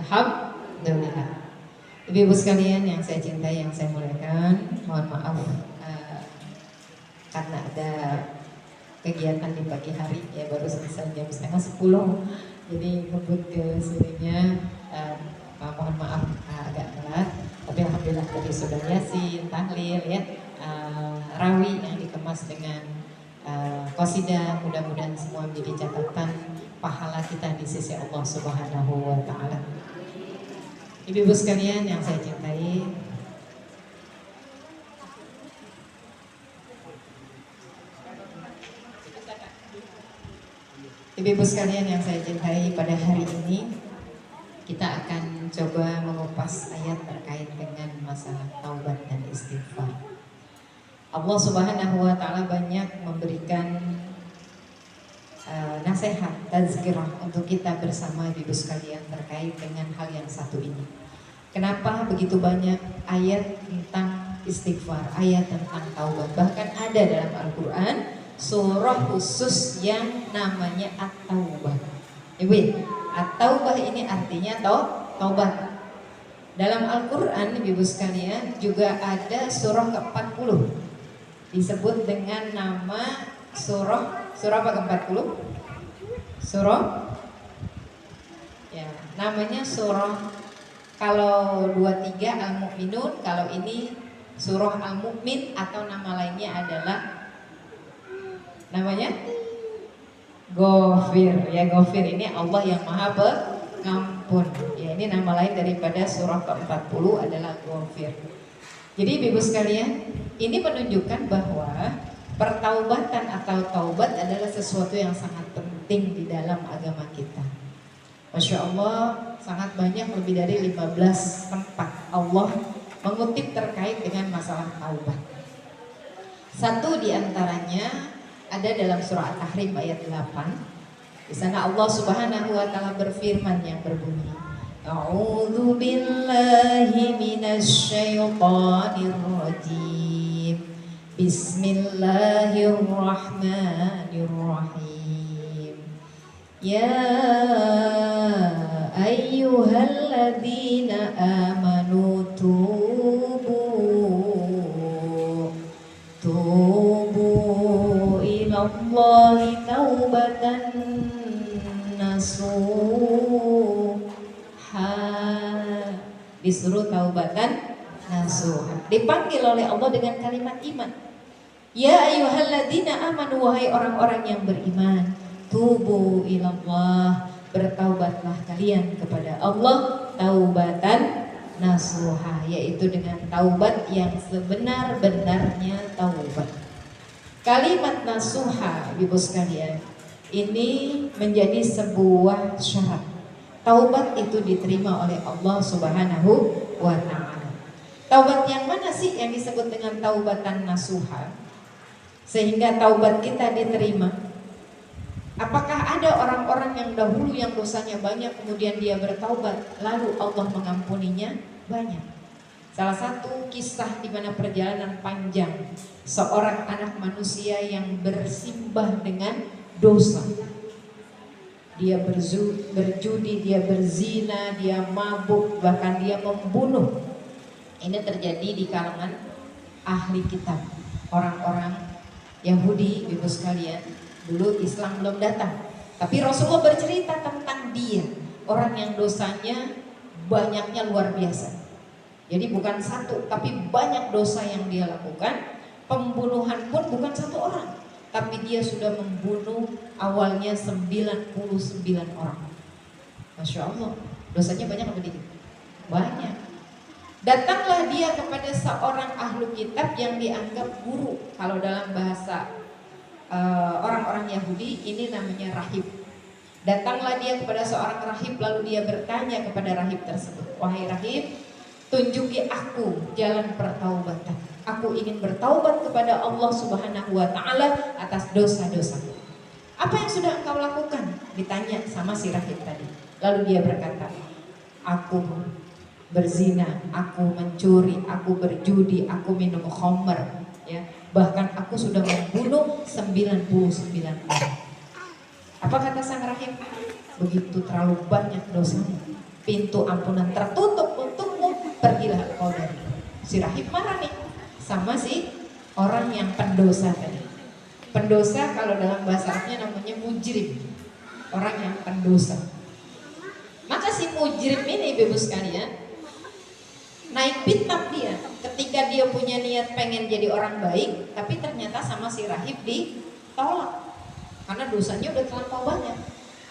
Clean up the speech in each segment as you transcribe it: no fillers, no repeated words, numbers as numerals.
Alhamdulillah. Ibu-ibu sekalian yang saya cintai, yang saya muliakan, mohon maaf karena ada kegiatan di pagi hari, ya baru selesai jam 9:30, jadi ngebut ke sininya. Mohon maaf agak telat, tapi alhamdulillah tadi sudah yasin, tahlil, ya, rawi yang dikemas dengan qasidah. Mudah-mudahan semua menjadi catatan pahala kita di sisi Allah Subhanahu wa Ta'ala. Ibu-ibu sekalian yang saya cintai, ibu-ibu sekalian yang saya cintai, pada hari ini kita akan coba mengupas ayat terkait dengan masalah taubat dan istighfar. Allah Subhanahu wa Ta'ala banyak memberikan nasihat, tazkirah untuk kita bersama ibu sekalian terkait dengan hal yang satu ini. Kenapa begitu banyak ayat tentang istighfar, ayat tentang taubat? Bahkan ada dalam Al-Quran surah khusus yang namanya At-Taubah. Ibu, At-Taubah ini artinya taubat. Dalam Al-Quran ibu sekalian juga ada surah ke-40 disebut dengan nama surah apa ke-40? Surah, ya, namanya surah, kalau 23 Al-Mu'minun, kalau ini surah Al-Mu'min, atau nama lainnya adalah namanya Ghafir. Ya, Ghafir ini Allah yang Maha Pengampun. Ya, ini nama lain daripada surah ke-40 adalah Ghafir. Jadi ibu sekalian, ini menunjukkan bahwa pertaubatan atau taubat adalah sesuatu yang sangat penting di dalam agama kita. Masya Allah, sangat banyak, lebih dari 15 tempat Allah mengutip terkait dengan masalah taubat. Satu diantaranya ada dalam surah At-Tahrim ayat 8. Di sana Allah Subhanahu wa Ta'ala berfirman yang berbunyi, A'udzu billahi minasyaitonir rajim. Bismillahirrahmanirrahim. Ya ayyuhalladzina amanu tubu ilallahi taubatan nasuha. Disuruh taubatan nasuha, dipanggil oleh Allah dengan kalimat iman. Ya ayyuhalladzina amanu, wahai orang-orang yang beriman, tubu ilallah, bertaubatlah kalian kepada Allah taubatan nasuha, yaitu dengan taubat yang sebenar-benarnya taubat. Kalimat nasuha, ibu sekalian, ini menjadi sebuah syarat. Taubat itu diterima oleh Allah Subhanahu wa Ta'ala. Taubat yang mana sih yang disebut dengan taubatan nasuha, sehingga taubat kita diterima? Apakah ada orang-orang yang dahulu yang dosanya banyak kemudian dia bertaubat lalu Allah mengampuninya? Banyak. Salah satu kisah di mana perjalanan panjang seorang anak manusia yang bersimbah dengan dosa. Dia berjudi, dia berzina, dia mabuk, bahkan dia membunuh. Ini terjadi di kalangan ahli kitab, orang-orang Yahudi, ibu sekalian. Dulu Islam belum datang, tapi Rasulullah bercerita tentang dia, orang yang dosanya banyaknya luar biasa. Jadi bukan satu, tapi banyak dosa yang dia lakukan. Pembunuhan pun bukan satu orang, tapi dia sudah membunuh awalnya 99 orang. Masya Allah, dosanya banyak apa dikit? Banyak. Datanglah dia kepada seorang ahlu kitab yang dianggap guru. Kalau dalam bahasa orang-orang Yahudi ini namanya rahib. Datanglah dia kepada seorang rahib, lalu dia bertanya kepada rahib tersebut, wahai rahib, tunjuki aku jalan pertaubatan. Aku ingin bertaubat kepada Allah Subhanahu wa Ta'ala atas dosa-dosaku. Apa yang sudah engkau lakukan? Ditanya sama si rahib tadi. Lalu dia berkata, aku berzina, aku mencuri, aku berjudi, aku minum khamr, ya. Bahkan aku sudah membunuh 99 orang. Apa kata sang rahib? Begitu terlalu banyak dosanya. pintu ampunan tertutup untukmu, pergilah kau dari. Si rahib marah nih sama si orang yang pendosa tadi. Pendosa kalau dalam bahasa Arabnya namanya mujrim, orang yang pendosa. Maka si mujrim ini, ibu sekalian, naik pitam dia ketika dia punya niat pengen jadi orang baik, tapi ternyata sama si rahib ditolak karena dosanya udah terlampau banyak.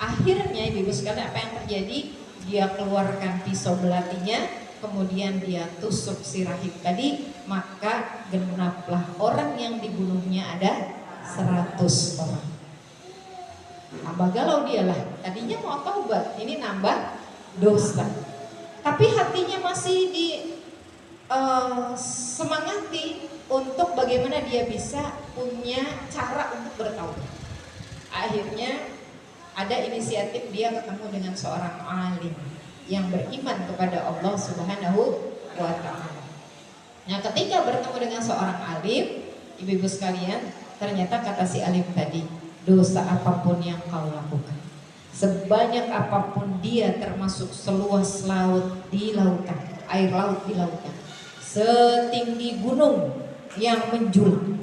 Akhirnya ibu sekalian, apa yang terjadi? Dia keluarkan pisau belatinya, kemudian dia tusuk si rahib tadi, maka genaplah orang yang dibunuhnya ada 100 orang. Tambah galau dialah, tadinya mau taubat, ini nambah dosa. Tapi hatinya masih semangati untuk bagaimana dia bisa punya cara untuk bertaubat. Akhirnya ada inisiatif, dia ketemu dengan seorang alim yang beriman kepada Allah Subhanahu wa ta'ala. Nah, ketika bertemu dengan seorang alim, ibu-ibu sekalian, ternyata kata si alim tadi, dosa apapun yang kau lakukan, sebanyak apapun dia, termasuk seluas laut di lautan, air laut di lautan, setinggi gunung yang menjulang,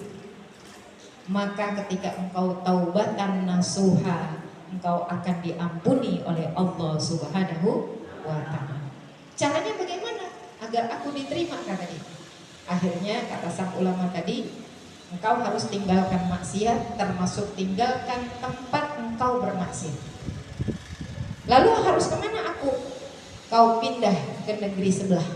maka ketika engkau taubatan nasuha, engkau akan diampuni oleh Allah Subhanahu wa ta'ala. Caranya bagaimana agar aku diterima, kata dia. Akhirnya kata sang ulama tadi, engkau harus tinggalkan maksiat, termasuk tinggalkan tempat engkau bermaksiat. Lalu harus kemana aku? Kau pindah ke negeri sebelah.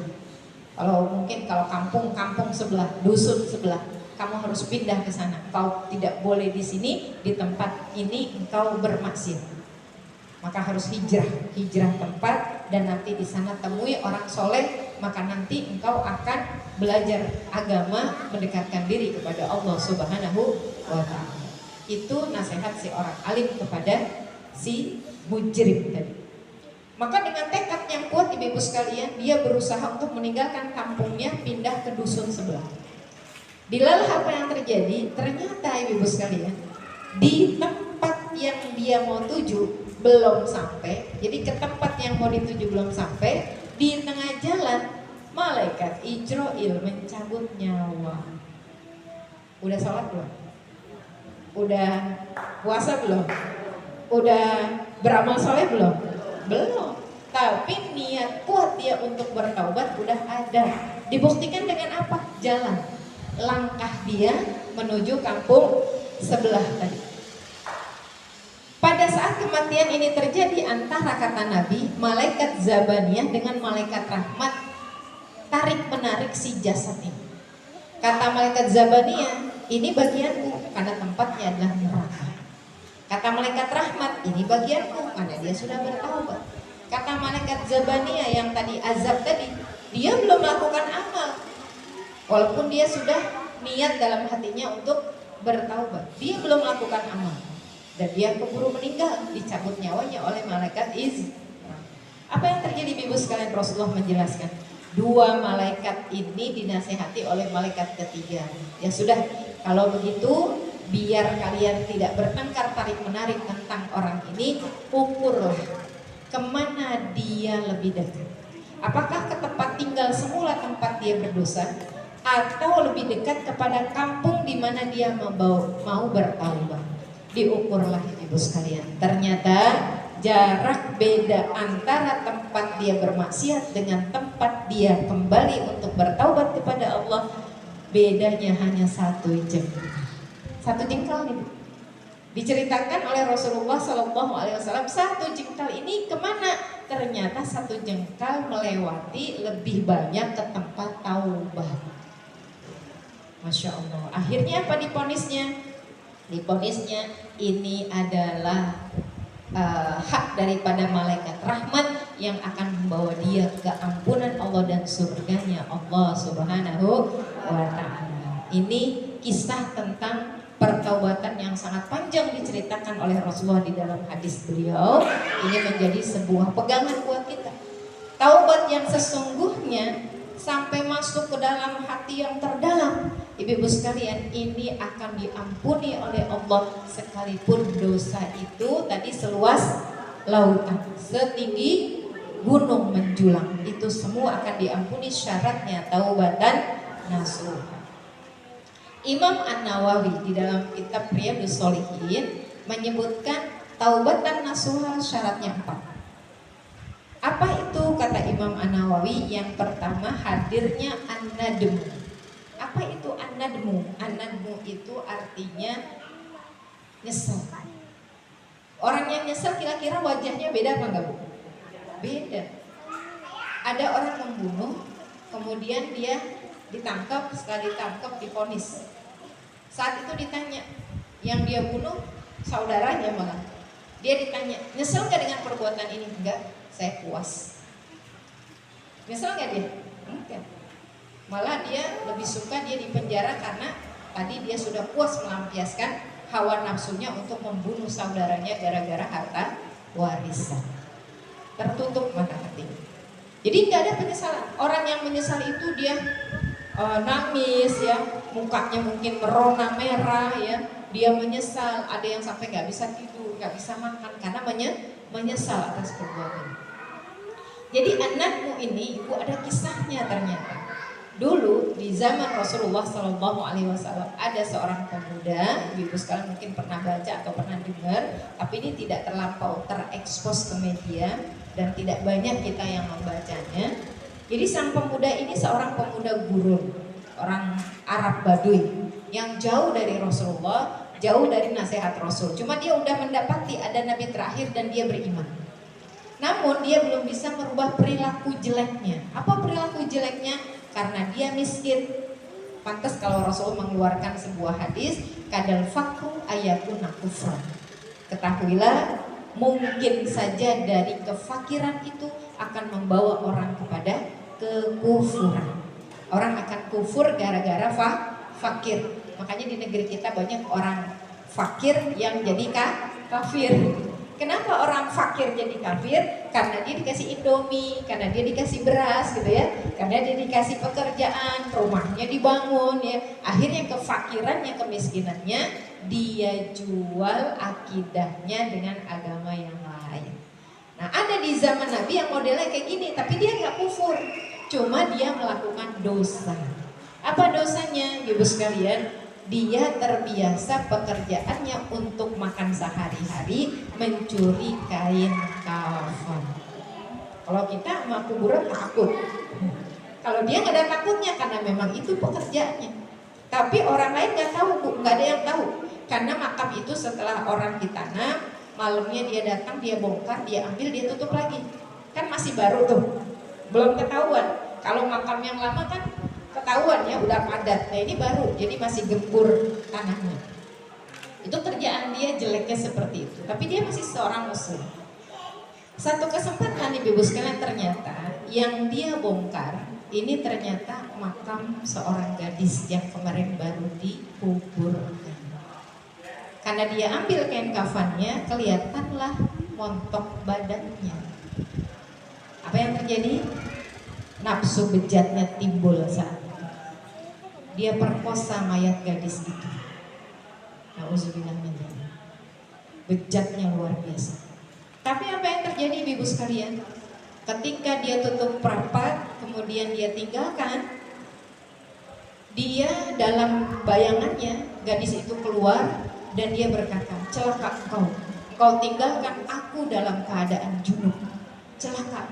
Kalau mungkin kalau kampung sebelah, dusun sebelah, kamu harus pindah ke sana. Engkau tidak boleh di sini, di tempat ini engkau bermaksiat. Maka harus hijrah tempat, dan nanti di sana temui orang soleh, maka nanti engkau akan belajar agama, mendekatkan diri kepada Allah Subhanahu wa ta'ala. Itu nasihat si orang alim kepada si mujrim tadi. Maka dengan tekad yang kuat, ibu-ibu sekalian, dia berusaha untuk meninggalkan kampungnya, pindah ke dusun sebelah. Dilalah apa yang terjadi? Ternyata ibu-ibu sekalian, di tempat yang dia mau tuju belum sampai. Jadi ke tempat yang mau dituju belum sampai, di tengah jalan malaikat Ijroil mencabut nyawa. Udah sholat belum? Udah puasa belum? Udah beramal soleh belum? Belum. Tapi niat kuat dia untuk bertaubat udah ada. Dibuktikan dengan apa? Jalan, langkah dia menuju kampung sebelah tadi. Pada saat kematian ini terjadi, antara kata Nabi, malaikat Zabaniyah dengan malaikat rahmat tarik menarik si jasad ini. Kata malaikat Zabaniyah, ini bagianmu karena tempatnya adalah neraka. Kata malaikat rahmat, ini bagianmu karena dia sudah bertaubat. Kata malaikat Zabaniyah yang tadi azab tadi, dia belum melakukan amal, walaupun dia sudah niat dalam hatinya untuk bertaubat, dia belum melakukan amal, dan dia keburu meninggal, dicabut nyawanya oleh malaikat Apa yang terjadi ibu sekalian? Rasulullah menjelaskan, dua malaikat ini dinasihati oleh malaikat ketiga. Ya sudah, kalau begitu biar kalian tidak bertengkar tarik menarik tentang orang ini, ukurlah kemana dia lebih dekat. Apakah ke tempat tinggal semula tempat dia berdosa, atau lebih dekat kepada kampung di mana dia mau bertaubat? Diukurlah ibu sekalian. Ternyata jarak beda antara tempat dia bermaksiat dengan tempat dia kembali untuk bertaubat kepada Allah, bedanya hanya 1 jengkal. 1 jengkal nih, diceritakan oleh Rasulullah SAW, 1 jengkal ini kemana? Ternyata 1 jengkal melewati lebih banyak ke tempat taubat. Masya Allah. Akhirnya apa diponisnya? Diponisnya ini adalah hak daripada malaikat rahmat yang akan membawa dia ke ampunan Allah dan surganya Allah Subhanahu wa ta'ala. Ini kisah tentang pertaubatan yang sangat panjang diceritakan oleh Rasulullah di dalam hadis beliau. Ini menjadi sebuah pegangan buat kita. Taubat yang sesungguhnya sampai masuk ke dalam hati yang terdalam, ibu-ibu sekalian, ini akan diampuni oleh Allah sekalipun dosa itu tadi seluas lautan, setinggi gunung menjulang. Itu semua akan diampuni, syaratnya taubatan nasuha. Imam An-Nawawi di dalam kitab Riyadhus Shalihin menyebutkan taubatan nasuha syaratnya 4. Apa itu kata Imam An-Nawawi? Yang pertama, hadirnya an-nadmu. Apa itu an-nadmu? An-nadmu itu artinya nyesel. Orang yang nyesel kira-kira wajahnya beda apa enggak, Bu? Beda. Ada orang membunuh, kemudian dia ditangkap, setelah ditangkap divonis. Saat itu ditanya, yang dia bunuh saudaranya malah. Dia ditanya, nyesel nggak dengan perbuatan ini? Enggak, saya puas. Nyesel nggak dia? Enggak. Malah dia lebih suka dia dipenjara karena tadi dia sudah puas melampiaskan hawa nafsunya untuk membunuh saudaranya gara-gara harta warisan. Tertutup mata hatinya. Jadi nggak ada penyesalan. Orang yang menyesal itu dia nangis ya, mukanya mungkin merona merah ya, dia menyesal. Ada yang sampai nggak bisa tidur, nggak bisa makan karena menyesal atas perbuatan. Jadi anakmu ini, ibu, ada kisahnya ternyata. Dulu di zaman Rasulullah SAW ada seorang pemuda, ibu sekalian mungkin pernah baca atau pernah dengar, tapi ini tidak terlampau terekspos ke media dan tidak banyak kita yang membacanya. Jadi sang pemuda ini seorang pemuda gurun, orang Arab Baduy yang jauh dari Rasulullah, jauh dari nasihat Rasul. Cuma dia udah mendapati ada nabi terakhir dan dia beriman. Namun dia belum bisa merubah perilaku jeleknya. Apa perilaku jeleknya? Karena dia miskin. Pantas kalau Rasul mengeluarkan sebuah hadis, kadal fakru ayakuna kufran. Ketahuilah, mungkin saja dari kefakiran itu akan membawa orang kepada kekufuran. Orang akan kufur gara-gara fakir. Makanya di negeri kita banyak orang fakir yang jadi kafir. Kenapa orang fakir jadi kafir? Karena dia dikasih indomie, karena dia dikasih beras gitu ya, karena dia dikasih pekerjaan, rumahnya dibangun ya. Akhirnya kefakirannya, kemiskinannya, dia jual akidahnya dengan agama yang lain. Nah, ada di zaman Nabi yang modelnya kayak gini, tapi dia nggak kufur, cuma dia melakukan dosa. Apa dosanya, ibu sekalian? Dia terbiasa pekerjaannya untuk makan sehari-hari mencuri kain kafan. Kalau kita sama kuburan takut, kalau dia nggak ada takutnya karena memang itu pekerjaannya. Tapi orang lain nggak tahu, Bu, nggak ada yang tahu. Karena makam itu setelah orang ditanam, malamnya dia datang, dia bongkar, dia ambil, dia tutup lagi. Kan masih baru tuh, belum ketahuan. Kalau makam yang lama kan ketahuan ya, udah padat. Nah ini baru, jadi masih gembur tanahnya. Itu kerjaan dia jeleknya seperti itu. Tapi dia masih seorang muslim. Satu kesempatan ibu sekalian, ternyata yang dia bongkar ini ternyata makam seorang gadis yang kemarin baru dikuburkan. Karena dia ambil kain kafannya, kelihatanlah montok badannya. Apa yang terjadi? Nafsu bejatnya timbul saat itu. Dia perkosa mayat gadis itu. Nauzubillah min dzalik. Bejatnya luar biasa. Tapi apa yang terjadi ibu sekalian? Ketika dia tutup rapat, kemudian dia tinggalkan, dia dalam bayangannya gadis itu keluar dan dia berkata, celaka engkau tinggalkan aku dalam keadaan junub. Celaka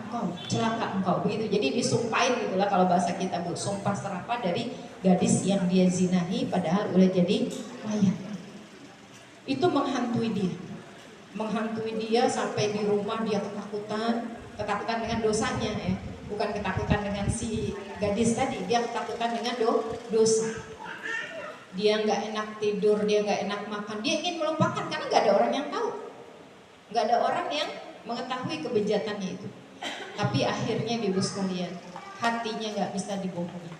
engkau, begitu. Jadi disumpahin gitulah kalau bahasa kita, Bu, sumpah serapah dari gadis yang dia zinahi padahal udah jadi mayat. Itu menghantui dia sampai di rumah dia ketakutan dengan dosanya ya, bukan ketakutan dengan si gadis tadi, dia ketakutan dengan dosa. Dia nggak enak tidur, dia nggak enak makan, dia ingin melupakan karena nggak ada orang yang tahu, nggak ada orang yang mengetahui kebejatannya itu. Tapi akhirnya ibu sekalian, hatinya nggak bisa dibohongi.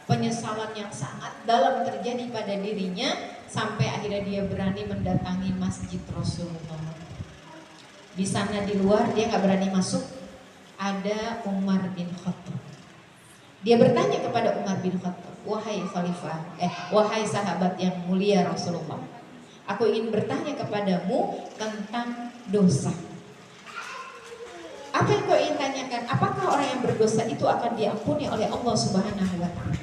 Penyesalan yang sangat dalam terjadi pada dirinya sampai akhirnya dia berani mendatangi masjid Rasulullah. Di sana di luar dia nggak berani masuk, ada Umar bin Khattab. Dia bertanya kepada Umar bin Khattab, wahai khalifah, wahai sahabat yang mulia Rasulullah, aku ingin bertanya kepadamu tentang dosa. Apa yang kau ingin tanyakan orang yang berdosa itu akan diampuni oleh Allah Subhanahu wa taala?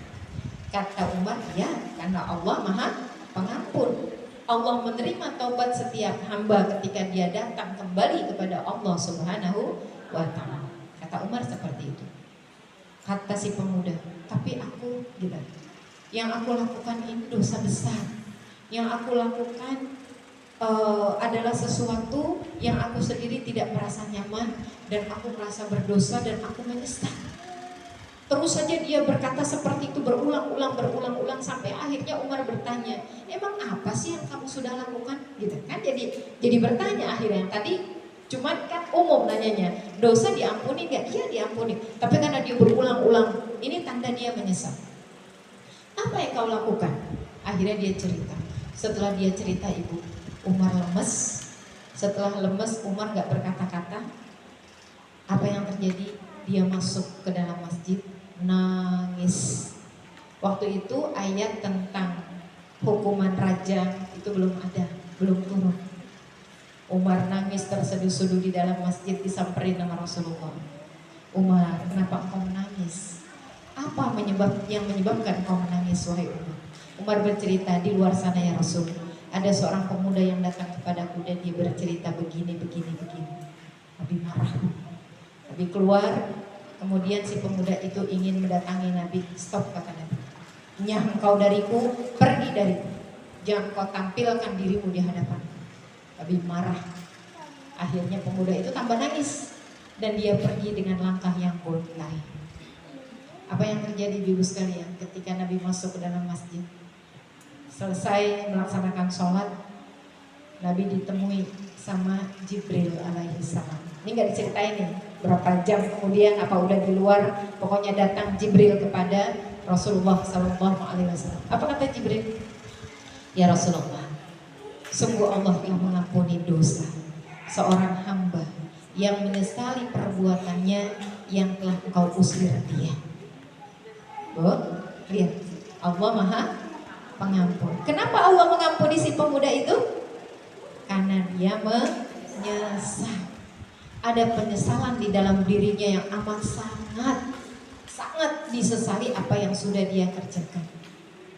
Kata Umar, ya, karena Allah Maha Pengampun. Allah menerima taubat setiap hamba ketika dia datang kembali kepada Allah Subhanahu wa taala. Kata Umar seperti itu. Kata si pemuda, tapi aku gitu. Yang aku lakukan ini dosa besar. Yang aku lakukan adalah sesuatu yang aku sendiri tidak merasa nyaman dan aku merasa berdosa dan aku menyesal. Terus saja dia berkata seperti itu berulang-ulang sampai akhirnya Umar bertanya, emang apa sih yang kamu sudah lakukan? Gitu kan? Jadi bertanya akhirnya. Tadi cuman kan umum nanyanya, dosa diampuni nggak? Iya diampuni. Tapi karena dia berulang-ulang, ini tanda dia menyesal. Apa yang kau lakukan? Akhirnya dia cerita. Setelah dia cerita, ibu, Umar lemes. Setelah lemes, Umar nggak berkata-kata. Apa yang terjadi? Dia masuk ke dalam masjid, nangis. Waktu itu ayat tentang hukuman rajam itu belum ada, belum turun. Umar nangis terseduh-seduh di dalam masjid, disamperin sama Rasulullah. Umar, kenapa engkau menangis? Apa yang menyebabkan engkau menangis, wahai Umar? Umar bercerita, di luar sana ya Rasul, ada seorang pemuda yang datang kepadaku dan dia bercerita begini. Nabi marah. Nabi keluar, kemudian si pemuda itu ingin mendatangi Nabi. Stop, kata Nabi. Nyah engkau dariku, pergi dariku. Jangan kau tampilkan dirimu di hadapan. Nabi marah. Akhirnya pemuda itu tambah nangis dan dia pergi dengan langkah yang gontai. Apa yang terjadi ibu sekalian ketika Nabi masuk ke dalam masjid? Selesai melaksanakan sholat, Nabi ditemui sama Jibril alaihi salam. Ini nggak diceritain nih berapa jam kemudian, apa udah di luar, pokoknya datang Jibril kepada Rasulullah Sallallahu Alaihi Wasallam. Apa kata Jibril? Ya Rasulullah, sungguh Allah telah mengampuni dosa seorang hamba yang menyesali perbuatannya yang telah engkau usir dia. Lihat, Allah Maha Pengampun. Kenapa Allah mengampuni si pemuda itu? Karena dia menyesal. Ada penyesalan di dalam dirinya yang amat sangat disesali apa yang sudah dia kerjakan.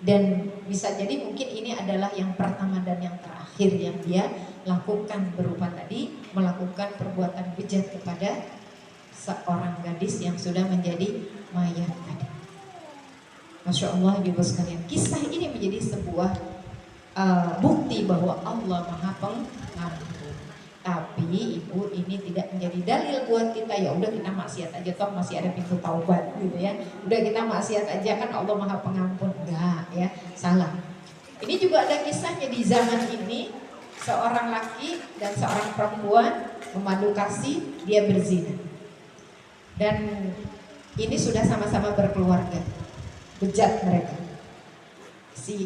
Dan bisa jadi mungkin ini adalah yang pertama dan yang terakhir yang dia lakukan, berupa tadi melakukan perbuatan bejat kepada seorang gadis yang sudah menjadi mayat tadi. Masya Allah ibu sekalian, kisah ini menjadi sebuah bukti bahwa Allah Maha Pengampun. Tapi ibu, ini tidak menjadi dalil buat kita ya udah kita maksiat aja, toh masih ada pintu taubat gitu ya. Udah kita maksiat aja kan Allah Maha Pengampun. Enggak ya, salah. Ini juga ada kisahnya di zaman ini, seorang laki dan seorang perempuan memadu kasih, dia berzina. Dan ini sudah sama-sama berkeluarga. Bejat mereka. Si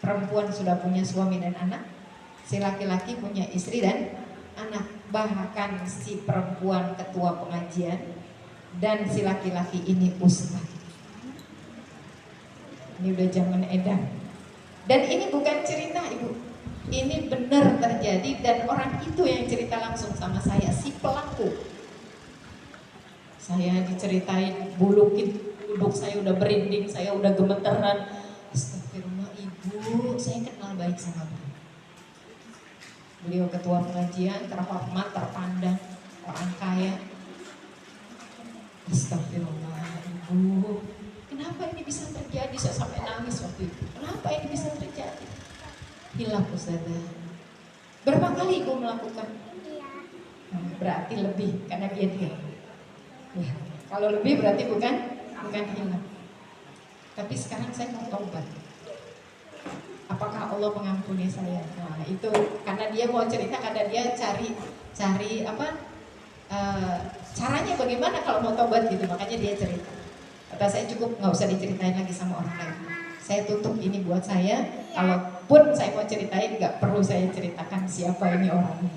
perempuan sudah punya suami dan anak, si laki-laki punya istri dan anak. Bahkan si perempuan ketua pengajian dan si laki-laki ini ustaz. Ini udah zaman edan. Dan ini bukan cerita ibu, ini benar terjadi dan orang itu yang cerita langsung sama saya, si pelaku. Saya diceritain bulu duduk saya udah berinding, saya udah gemeteran. Astagfirullah ibu, saya kenal baik sama beliau. Beliau ketua pengajian, terhormat, terpandang, orang kaya. Astagfirullah ibu, kenapa ini bisa terjadi? Saya sampai nangis waktu itu. Kenapa ini bisa terjadi? Hilaf ustazah. Berapa kali ibu melakukan? Berarti lebih, karena dia. Ya, kalau lebih berarti bukan hilang. Tapi sekarang saya mau tobat. Apakah Allah mengampuni saya? Nah itu karena dia mau cerita, karena dia cari apa caranya bagaimana kalau mau tobat gitu, makanya dia cerita. Kata saya cukup, nggak usah diceritain lagi sama orang lain. Saya tutup ini buat saya. Kalaupun saya mau ceritain, nggak perlu saya ceritakan siapa ini orangnya.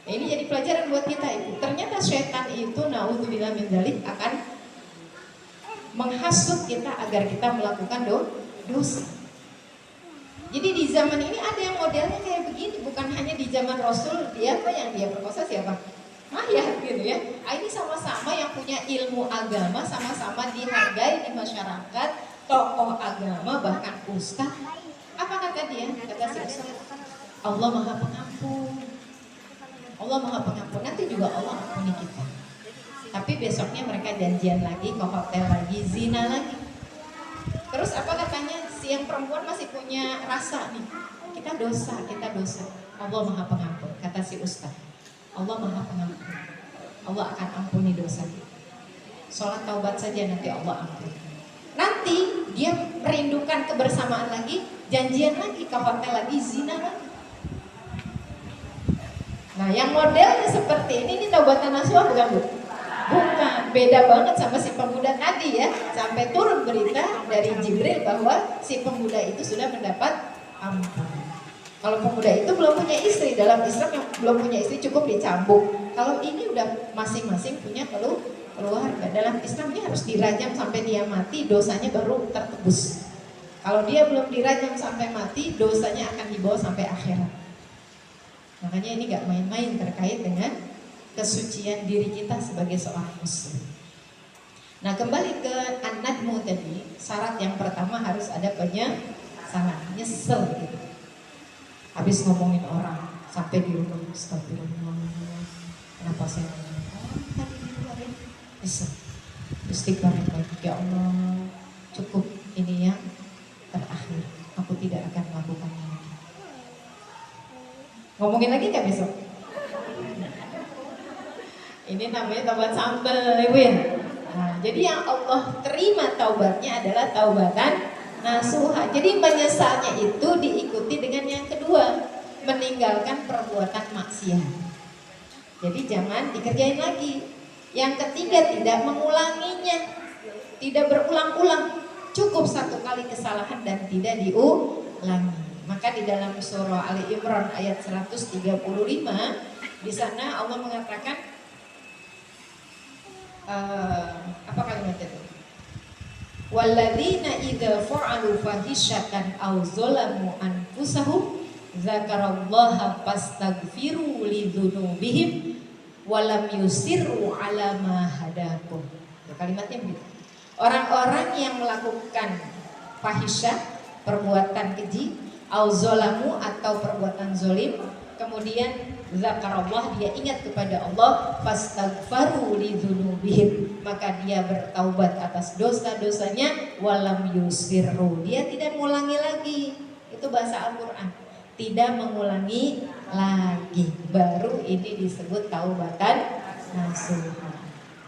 Nah, ini jadi pelajaran buat kita itu. Ternyata syaitan itu naudzubillah min dzalik akan menghasut kita agar kita melakukan dosa. Jadi di zaman ini ada yang modelnya kayak begini, bukan hanya di zaman Rasul. Dia apa yang dia perkosa siapa? Ayah gitu ya. Ini sama-sama yang punya ilmu agama, sama-sama dihargai di masyarakat, tokoh agama bahkan ustaz. Apa kata dia? Kata si ustaz, Allah Maha Pengampun. Allah Maha Pengampun. Nanti juga Allah ampuni kita. Tapi besoknya mereka janjian lagi ke hotel lagi, zina lagi. Terus apa katanya? Si yang perempuan masih punya rasa nih. Kita dosa, kita dosa. Allah Maha Pengampun. Kata si ustaz, Allah Maha Pengampun. Allah akan ampuni dosa kita. Sholat taubat saja nanti Allah ampuni. Nanti dia merindukan kebersamaan lagi, janjian lagi ke hotel lagi, zina lagi. Nah, yang modelnya seperti ini taubatan nasuha bukan Bu? Bukan, beda banget sama si pemuda tadi ya. Sampai turun berita dari Jibril bahwa si pemuda itu sudah mendapat ampun. Kalau pemuda itu belum punya istri, dalam Islam yang belum punya istri cukup dicambuk. Kalau ini udah masing-masing punya keluarga. Dalam Islam dia harus dirajam sampai dia mati, dosanya baru tertebus. Kalau dia belum dirajam sampai mati, dosanya akan dibawa sampai akhirat. Makanya ini gak main-main terkait dengan kesucian diri kita sebagai seorang muslim. Nah, kembali ke an-nadmu tadi, syarat yang pertama harus ada penyesalan, nyesel gitu. Habis ngomongin orang sampai di rumah, astagfirullah, kenapa saya ngomongin orang tadi di luar ya? Nyesel, istighfar yang baik, ya Allah, cukup ini yang terakhir, aku tidak akan melakukannya lagi. Ngomongin lagi gak besok? Ini namanya taubat sambal, Ibu ya. Nah, jadi yang Allah terima taubatnya adalah taubatan nasuha. Jadi menyesalnya itu diikuti dengan yang kedua, meninggalkan perbuatan maksiat. Jadi jangan dikerjain lagi. Yang ketiga, tidak mengulanginya, tidak berulang-ulang. Cukup satu kali kesalahan dan tidak diulangi. Maka di dalam surah Ali Imran ayat 135 di sana Allah mengatakan apa kalimat itu? Walladzina idza fa'alu fahisyatan aw zalamu anfusahum dzakarallaha fastaghfiru lidzunubihim walam yusirru ala ma hadakum. Kalimatnya begitu. Orang-orang yang melakukan fahisyah, perbuatan keji, aw zalamu atau perbuatan zolim, kemudian zakarallah, dia ingat kepada Allah, fastaghfaru lidzunubihim, maka dia bertaubat atas dosa-dosanya, walam yusirru, dia tidak mengulangi lagi. Itu bahasa Al-Quran, tidak mengulangi lagi, baru ini disebut taubatan nasuha.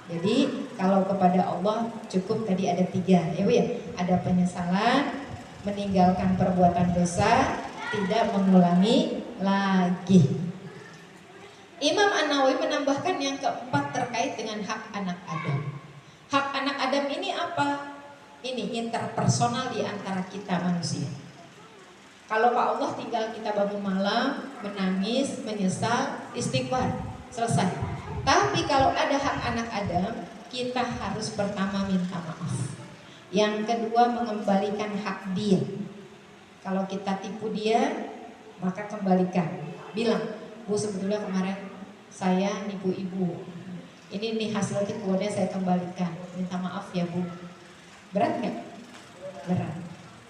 Jadi kalau kepada Allah cukup tadi ada 3 ya Bu ya, ada penyesalan, meninggalkan perbuatan dosa, tidak mengulangi lagi. Imam An-Nawawi menambahkan yang keempat terkait dengan hak anak Adam. Hak anak Adam ini apa? Ini interpersonal di antara kita manusia. Kalau Pak Allah tinggal kita bangun malam, menangis, menyesal, istighfar, selesai. Tapi kalau ada hak anak Adam, kita harus pertama minta maaf. Yang kedua, mengembalikan hak dia. Kalau kita tipu dia, maka kembalikan. Bilang, Bu, sebetulnya kemarin saya nipu ibu. Ini nih hasil tipuannya, saya kembalikan. Minta maaf ya Bu. Berat nggak? Berat.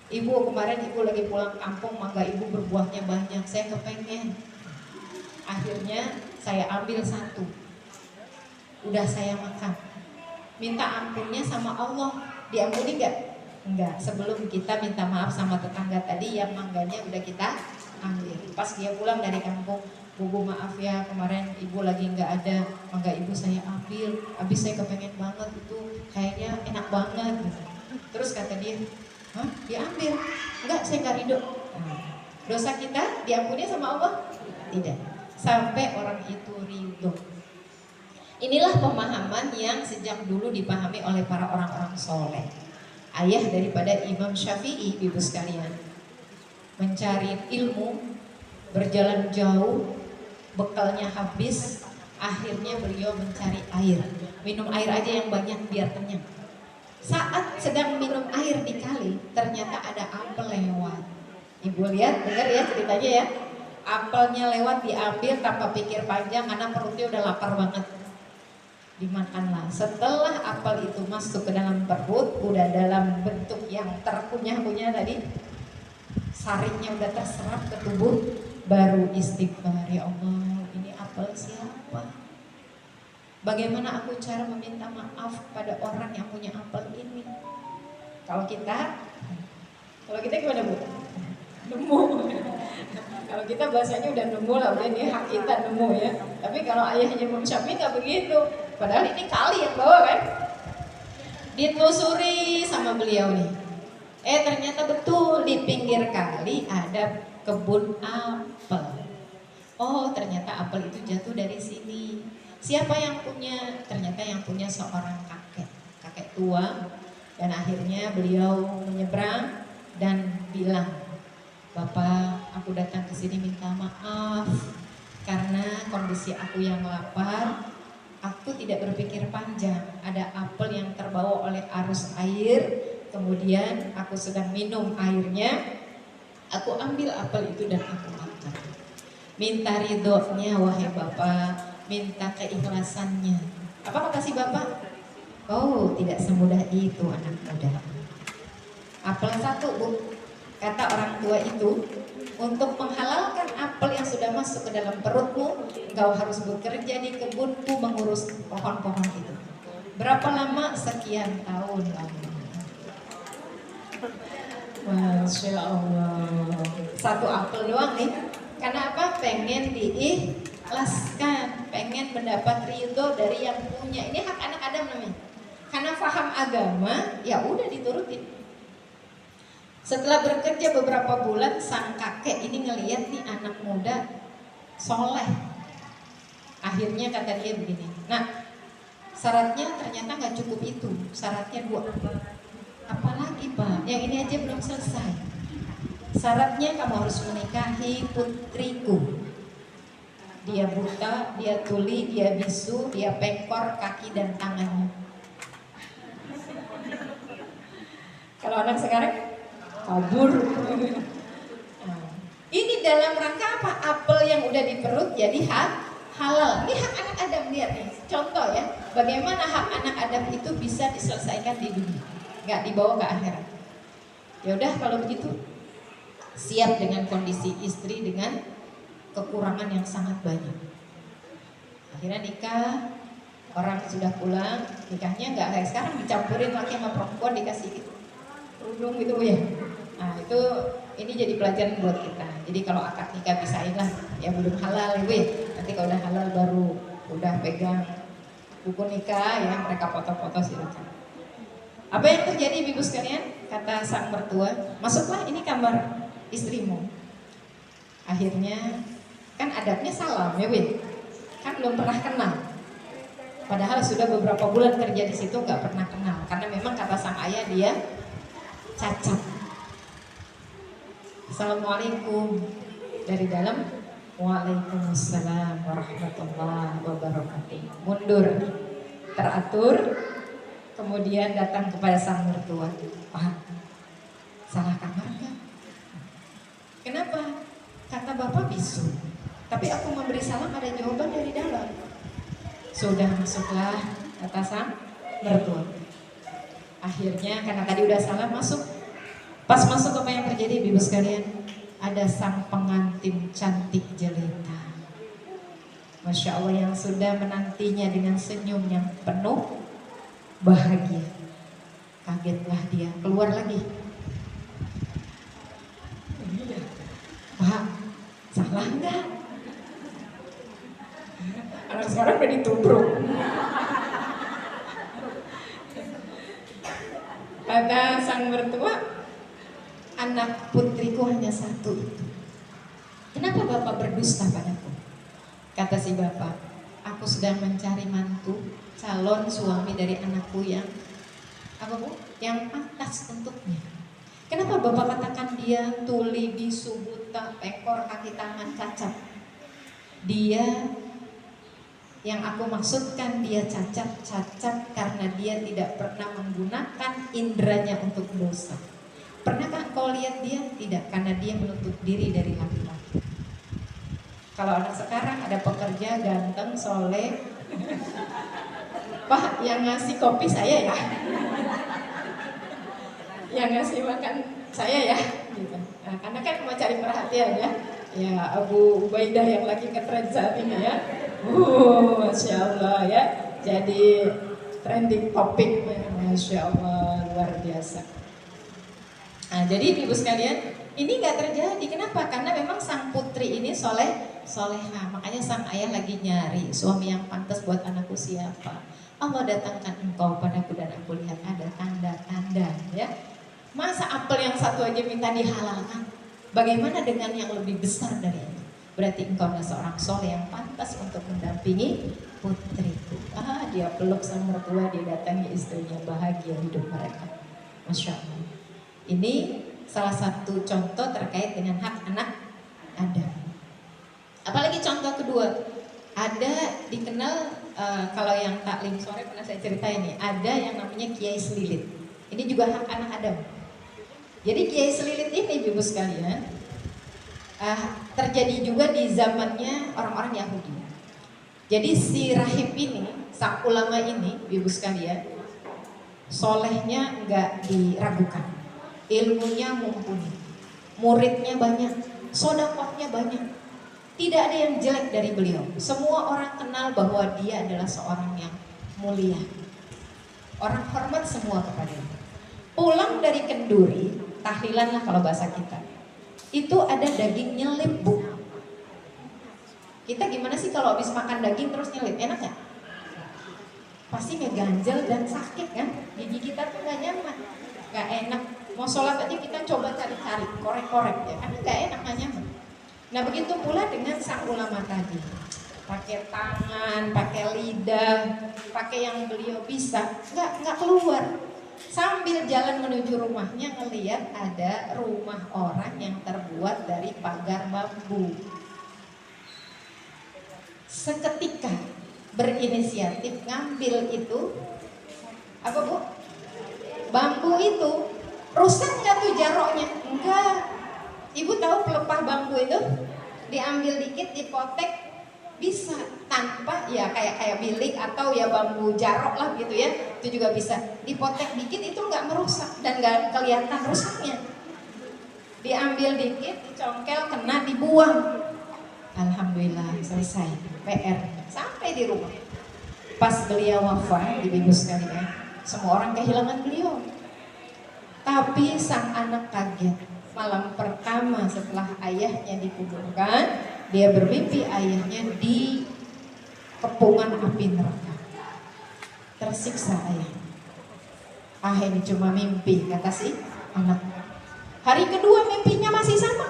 Ibu, kemarin ibu lagi pulang kampung, mangga ibu berbuahnya banyak. Saya kepengen. Akhirnya saya ambil 1. Udah saya makan. Minta ampunnya sama Allah. Diampuni nggak? Enggak. Sebelum kita minta maaf sama tetangga tadi yang mangganya udah kita ambil. Pas dia pulang dari kampung, Bu, maaf ya, kemarin ibu lagi nggak ada, mangga ibu saya ambil. Habis saya kepengen banget, itu kayaknya enak banget gitu. Terus kata dia, hah? Diambil? Enggak, saya nggak ridho. Nah, dosa kita diampuni sama Allah? Tidak. Sampai orang itu ridho. Inilah pemahaman yang sejak dulu dipahami oleh para orang-orang soleh. Ayah daripada Imam Syafi'i, ibu sekalian, mencari ilmu, berjalan jauh, bekalnya habis, akhirnya beliau mencari air. Minum air aja yang banyak biar kenyang. Saat sedang minum air di kali, ternyata ada apel lewat. Ibu lihat, dengar ya ceritanya ya. apelnya lewat diambil tanpa pikir panjang karena perutnya udah lapar banget. Dimakanlah. Setelah apel itu masuk ke dalam perut, udah dalam bentuk yang terkunyah-kunyah tadi, sarinya udah terserap ke tubuh, baru istighfar, ya Allah, ini apel siapa? Bagaimana aku cara meminta maaf pada orang yang punya apel ini? Kalau kita gimana Bu? Nemu. Kalau kita bahasanya udah nemu lah, udah ini hak kita nemu ya. Tapi kalau ayahnya Imam Syafi'i nggak begitu. Padahal ini kali yang bawa kan? Ditelusuri sama beliau nih. Ternyata betul di pinggir kali ada kebun apel. Oh, ternyata apel itu jatuh dari sini. Siapa yang punya? Ternyata yang punya seorang kakek tua. Dan akhirnya beliau menyeberang dan bilang, Bapak, aku datang ke sini minta maaf karena kondisi aku yang lapar. Aku tidak berpikir panjang. Ada apel yang terbawa oleh arus air. Kemudian aku sedang minum airnya. Aku ambil apel itu dan aku makan. Minta ridhonya wahai Bapak, minta keikhlasannya. Apa kata si Bapak? Oh, tidak semudah itu anak muda. Apel satu Bu, kata orang tua itu, untuk menghalalkan apel yang sudah masuk ke dalam perutmu, engkau harus bekerja di kebunku mengurus pohon-pohon itu. Berapa lama? Sekian tahun lama. Masya Allah. Satu apel doang nih. Karena apa? Pengen diikhlaskan, pengen mendapat ridho dari yang punya. Ini hak anak Adam namanya. Karena paham agama, ya udah diturutin. Setelah bekerja beberapa bulan, sang kakek ini ngeliat nih anak muda soleh. Akhirnya kata dia begini, nah syaratnya ternyata nggak cukup itu, syaratnya 2. Apalagi Pak, yang ini aja belum selesai. Syaratnya kamu harus menikahi putriku. Dia buta, dia tuli, dia bisu, dia pekor kaki dan tangannya. Kalau anak sekarang kabur. Nah, ini dalam rangka apa? Apel yang udah di perut jadi halal. Ini hak anak Adam, lihat nih. Contoh ya, bagaimana hak anak Adam itu bisa diselesaikan di dunia, nggak dibawa ke akhirat. Ya udah kalau begitu, siap dengan kondisi istri dengan kekurangan yang sangat banyak. Akhirnya nikah, orang sudah pulang, nikahnya nggak kayak sekarang dicampurin laki sama perempuan dikasih gitu. Kerudung gitu ya. Nah itu ini jadi pelajaran buat kita. Jadi kalau akad nikah pisahin lah, ya belum halal ibu ya. Nanti kalau udah halal baru udah pegang buku nikah ya, mereka foto-foto silakan. Apa yang terjadi ibu sekalian? Kata sang mertua, masuklah ini kamar istrimu. Akhirnya kan adatnya salam ya Win, kan belum pernah kenal. Padahal sudah beberapa bulan kerja di situ nggak pernah kenal, karena memang kata sang ayah dia cacat. Assalamualaikum dari dalam, waalaikumsalam warahmatullahi wabarakatuh. Mundur, teratur, kemudian datang kepada sang mertua. Pak, salah kamar kan? Kenapa? Kata bapak bisu. Tapi aku memberi salam ada jawaban dari dalam. Sudah masuklah, kata sang mertua. Akhirnya karena tadi udah salam masuk. Pas masuk apa yang terjadi ibu sekalian? Ada sang pengantin cantik jelita. Masya Allah yang sudah menantinya dengan senyum yang penuh bahagia. Kagetlah dia, keluar lagi. Pak, salah enggak? Anak sekarang udah ditubruk. Kata sang mertua, anak putriku hanya satu itu. Kenapa bapak berdusta padaku? Kata si bapak, aku sedang mencari mantu, calon suami dari anakku yang apa bu? Yang pantas untuknya. Kenapa bapak katakan dia tuli, bisu, buta, pekor, kaki tangan, cacat? Dia yang aku maksudkan dia cacat karena dia tidak pernah menggunakan indranya untuk dosa. Pernahkah kau lihat dia? Tidak, karena dia menutup diri dari laki-laki. Kalau anak sekarang ada pekerja ganteng, soleh, Pak yang ngasih kopi saya ya, yang ngasih makan saya ya, gitu. Nah, karena kan mau cari perhatian ya, ya Abu Ubaidah yang lagi ngetren saat ini ya, Masya Allah ya, jadi trending topik, Masya Allah luar biasa. Nah, jadi ibu sekalian, ini nggak terjadi. Kenapa? Karena memang sang putri ini soleha. Makanya sang ayah lagi nyari suami yang pantas buat anakku siapa. Allah datangkan engkau padaku dan aku lihat ada tanda-tanda ya. Masa apel yang satu aja minta dihalalkan? Bagaimana dengan yang lebih besar dari itu? Berarti engkau adalah seorang soleh yang pantas untuk mendampingi putriku. Dia peluk sang mertua, dia datangi istrinya, bahagia hidup mereka. Masya Allah. Ini salah satu contoh terkait dengan hak anak Adam. Apalagi contoh kedua, ada dikenal kalau yang taklim sore pernah saya ceritain nih, ada yang namanya Kiai Selilit. Ini juga hak anak Adam. Jadi Kiai Selilit ini ibu sekalian terjadi juga di zamannya orang-orang Yahudi. Jadi si rahib ini, sang ulama ini ibu sekalian, solehnya nggak diragukan. Ilmunya mumpuni, muridnya banyak, sodakohnya banyak. Tidak ada yang jelek dari beliau. Semua orang kenal bahwa dia adalah seorang yang mulia. Orang hormat semua kepadanya. Pulang dari kenduri, tahlilan lah kalau bahasa kita. Itu ada daging nyelip, Bu. Kita gimana sih kalau habis makan daging terus nyelip? Enak gak? Pasti ngeganjel dan sakit kan? Gigi kita tuh gak nyaman, gak enak. Mau sholat aja kita coba cari-cari, korek-korek ya, karena gak enak, gak nyaman. Nah begitu pula dengan sang ulama tadi, pakai tangan, pakai lidah, pakai yang beliau bisa, nggak keluar. Sambil jalan menuju rumahnya ngelihat ada rumah orang yang terbuat dari pagar bambu. Seketika berinisiatif ngambil itu, apa Bu? Bambu itu. Rusak nggak tuh jaroknya? Enggak. Ibu tahu pelepah bambu itu diambil dikit, dipotek bisa tanpa ya kayak bilik atau ya bambu jarok lah gitu ya. Itu juga bisa. Dipotek dikit itu nggak merusak dan nggak kelihatan rusaknya. Diambil dikit, dicongkel, kena, dibuang. Alhamdulillah selesai PR sampai di rumah. Pas beliau wafat, ibu sekalian, semua orang kehilangan beliau. Tapi sang anak kaget. Malam pertama setelah ayahnya dikuburkan, dia bermimpi ayahnya di kepungan api neraka. Tersiksa ayah. Ini cuma mimpi, kata si anak. Hari kedua mimpinya masih sama.